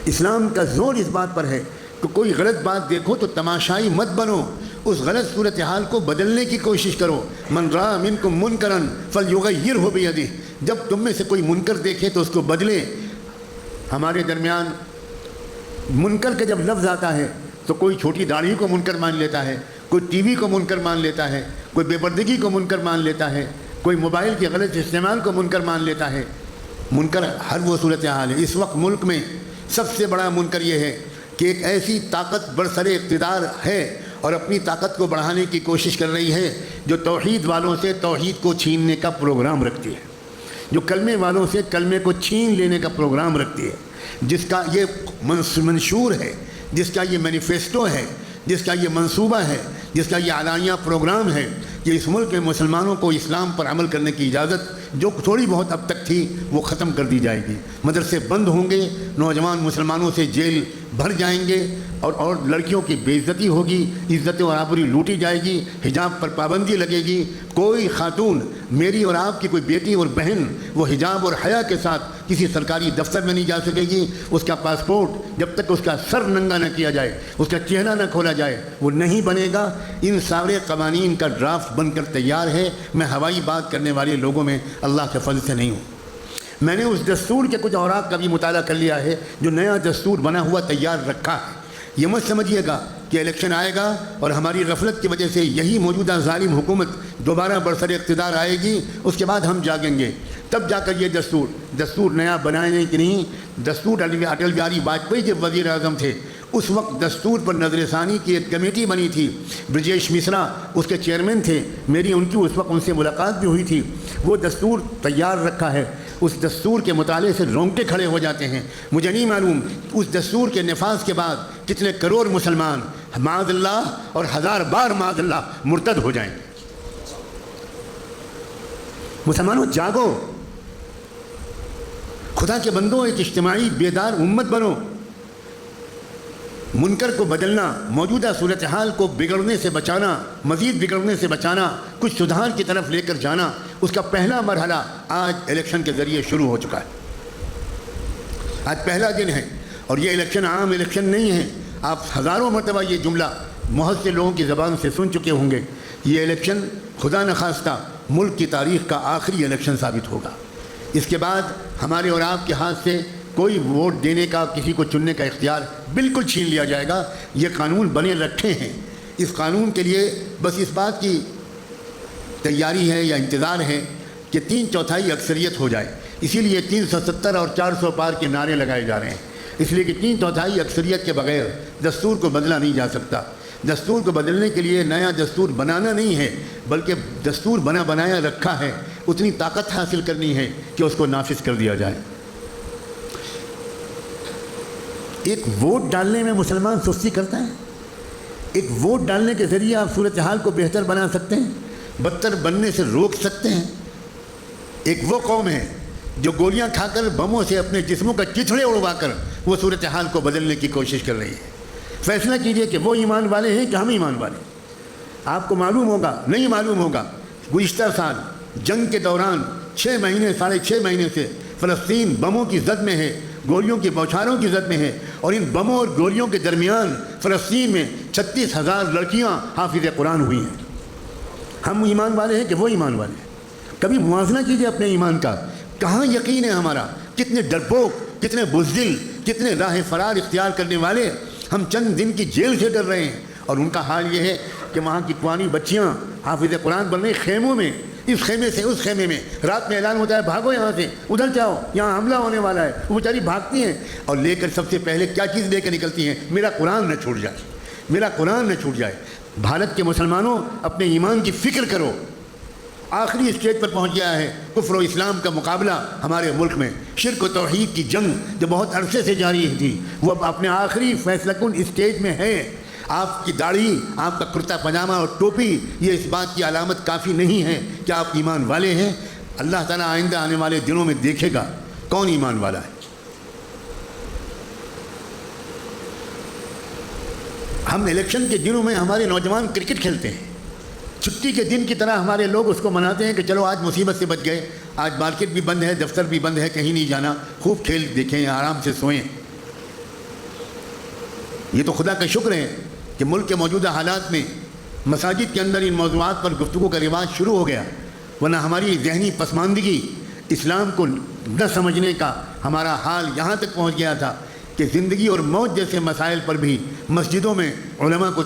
اسلام کا زور اس بات پر ہے کہ کوئی غلط بات دیکھو تو تماشائی مت بنو، اس غلط صورتحال کو بدلنے کی کوشش کرو۔ من رأى منکم منکرا فلیغیرہ بیدہ، جب تم میں سے کوئی منکر دیکھے تو اس کو بدلے۔ ہمارے درمیان منکر کا جب لفظ آتا ہے تو کوئی چھوٹی داڑھی کو منکر مان لیتا ہے، کوئی ٹی وی کو منکر مان لیتا ہے، کوئی بے پردگی کو منکر مان لیتا ہے، کوئی موبائل کے غلط استعمال کو منکر مان لیتا ہے۔ منکر ہر وہ صورتحال ہے۔ اس وقت ملک میں سب سے بڑا منکر یہ ہے کہ ایک ایسی طاقت برسر اقتدار ہے اور اپنی طاقت کو بڑھانے کی کوشش کر رہی ہے جو توحید والوں سے توحید کو چھیننے کا پروگرام رکھتی ہے، جو کلمے والوں سے کلمے کو چھین لینے کا پروگرام رکھتی ہے، جس کا یہ منشور ہے، جس کا یہ مینیفیسٹو ہے، جس کا یہ منصوبہ ہے، جس کا یہ اعلانیہ پروگرام ہے کہ اس ملک میں مسلمانوں کو اسلام پر عمل کرنے کی اجازت جو تھوڑی بہت اب تک تھی وہ ختم کر دی جائے گی۔ مدرسے بند ہوں گے، نوجوان مسلمانوں سے جیل بھر جائیں گے، اور لڑکیوں کی بے عزتی ہوگی، عزت و آبروئی لوٹی جائے گی، حجاب پر پابندی لگے گی۔ کوئی خاتون، میری اور آپ کی کوئی بیٹی اور بہن، وہ حجاب اور حیا کے ساتھ کسی سرکاری دفتر میں نہیں جا سکے گی۔ اس کا پاسپورٹ جب تک اس کا سر ننگا نہ کیا جائے، اس کا چہرہ نہ کھولا جائے، وہ نہیں بنے گا۔ ان سارے قوانین کا ڈرافٹ بن کر تیار ہے۔ میں ہوائی بات کرنے والے لوگوں میں اللہ کے فضل سے نہیں ہوں۔ میں نے اس دستور کے کچھ اوراق کا بھی مطالعہ کر لیا ہے جو نیا دستور بنا ہوا تیار رکھا ہے۔ یہ مت سمجھیے گا کہ الیکشن آئے گا اور ہماری غفلت کی وجہ سے یہی موجودہ ظالم حکومت دوبارہ برسر اقتدار آئے گی، اس کے بعد ہم جاگیں گے، تب جا کر یہ دستور نیا بنانے کی نہیں۔ دستور اٹل بہاری واجپئی جب وزیر اعظم تھے اس وقت دستور پر نظر ثانی کی ایک کمیٹی بنی تھی، برجیش مشرا اس کے چیئرمین تھے، میری ان کی اس وقت ان سے ملاقات بھی ہوئی تھی۔ وہ دستور تیار رکھا ہے، اس دستور کے مطالعے سے رونگٹے کھڑے ہو جاتے ہیں۔ مجھے نہیں معلوم اس دستور کے نفاذ کے بعد کتنے کروڑ مسلمان معاذ اللہ اور ہزار بار معاذ اللہ مرتد ہو جائیں گے۔ مسلمانوں جاگو، خدا کے بندوں، ایک اجتماعی بیدار امت بنو۔ منکر کو بدلنا، موجودہ صورتحال کو بگڑنے سے بچانا، مزید بگڑنے سے بچانا، کچھ سدھار کی طرف لے کر جانا، اس کا پہلا مرحلہ آج الیکشن کے ذریعے شروع ہو چکا ہے۔ آج پہلا دن ہے اور یہ الیکشن عام الیکشن نہیں ہے۔ آپ ہزاروں مرتبہ یہ جملہ بہت سے لوگوں کی زبان سے سن چکے ہوں گے۔ یہ الیکشن خدا نخواستہ ملک کی تاریخ کا آخری الیکشن ثابت ہوگا۔ اس کے بعد ہمارے اور آپ کے ہاتھ سے کوئی ووٹ دینے کا، کسی کو چننے کا اختیار بالکل چھین لیا جائے گا۔ یہ قانون بنے رکھے ہیں، اس قانون کے لیے بس اس بات کی تیاری ہے یا انتظار ہے کہ 3/4 اکثریت ہو جائے۔ اسی لیے 370 اور 400 پار کے نعرے لگائے جا رہے ہیں، اس لیے کہ 3/4 اکثریت کے بغیر دستور کو بدلا نہیں جا سکتا۔ دستور کو بدلنے کے لیے نیا دستور بنانا نہیں ہے، بلکہ دستور بنایا رکھا ہے، اتنی طاقت حاصل کرنی ہے کہ اس کو نافذ کر دیا جائے۔ ایک ووٹ ڈالنے میں مسلمان سستی کرتا ہے؟ ایک ووٹ ڈالنے کے ذریعے آپ صورتحال کو بہتر بنا سکتے ہیں، بدتر بننے سے روک سکتے ہیں۔ ایک وہ قوم ہے جو گولیاں کھا کر، بموں سے اپنے جسموں کا چتھڑے اڑوا کر وہ صورتحال کو بدلنے کی کوشش کر رہی ہے۔ فیصلہ کیجئے کہ وہ ایمان والے ہیں کہ ہم ایمان والے ہیں۔ آپ کو معلوم ہوگا، نہیں معلوم ہوگا، گزشتہ سال جنگ کے دوران 6 مہینے 6.5 مہینے سے فلسطین بموں کی زد میں ہے، گولیوں کی بوچھاروں کی زد میں ہے، اور ان بموں اور گولیوں کے درمیان فلسطین میں 36,000 لڑکیاں حافظ قرآن ہوئی ہیں۔ ہم ایمان والے ہیں کہ وہ ایمان والے ہیں؟ کبھی موازنہ کیجئے اپنے ایمان کا، کہاں یقین ہے ہمارا؟ کتنے ڈرپوک، کتنے بزدل، کتنے راہ فرار اختیار کرنے والے ہم چند دن کی جیل سے ڈر رہے ہیں، اور ان کا حال یہ ہے کہ وہاں کی پرانی بچیاں حافظ قرآن بن رہی خیموں میں، اس خیمے سے اس خیمے میں، رات میں اعلان ہوتا ہے بھاگو یہاں سے، ادھر جاؤ، یہاں حملہ ہونے والا ہے، وہ بیچاری بھاگتی ہیں اور لے کر سب سے پہلے کیا چیز لے کر نکلتی ہیں؟ میرا قرآن نہ چھوٹ جائے، میرا قرآن نہ چھوٹ جائے۔ بھارت کے مسلمانوں، اپنے ایمان کی فکر کرو۔ آخری اسٹیج پر پہنچ گیا ہے کفر و اسلام کا مقابلہ ہمارے ملک میں۔ شرک و توحید کی جنگ جو بہت عرصے سے جاری تھی وہ اب اپنے آخری فیصلہ کن اسٹیج میں ہے۔ آپ کی داڑھی، آپ کا کرتا پاجامہ اور ٹوپی یہ اس بات کی علامت کافی نہیں ہے کہ آپ ایمان والے ہیں۔ اللہ تعالیٰ آئندہ آنے والے دنوں میں دیکھے گا کون ایمان والا ہے۔ ہم الیکشن کے دنوں میں ہمارے نوجوان کرکٹ کھیلتے ہیں، چھٹی کے دن کی طرح ہمارے لوگ اس کو مناتے ہیں کہ چلو آج مصیبت سے بچ گئے، آج مارکیٹ بھی بند ہے، دفتر بھی بند ہے، کہیں نہیں جانا، خوب کھیل دیکھیں، آرام سے سوئیں۔ یہ تو خدا کا شکر ہے کہ ملک کے موجودہ حالات میں مساجد کے اندر ان موضوعات پر گفتگو کا رواج شروع ہو گیا، ورنہ ہماری ذہنی پسماندگی، اسلام کو نہ سمجھنے کا ہمارا حال یہاں تک پہنچ گیا تھا کہ زندگی اور موت جیسے مسائل پر بھی مسجدوں میں علماء کو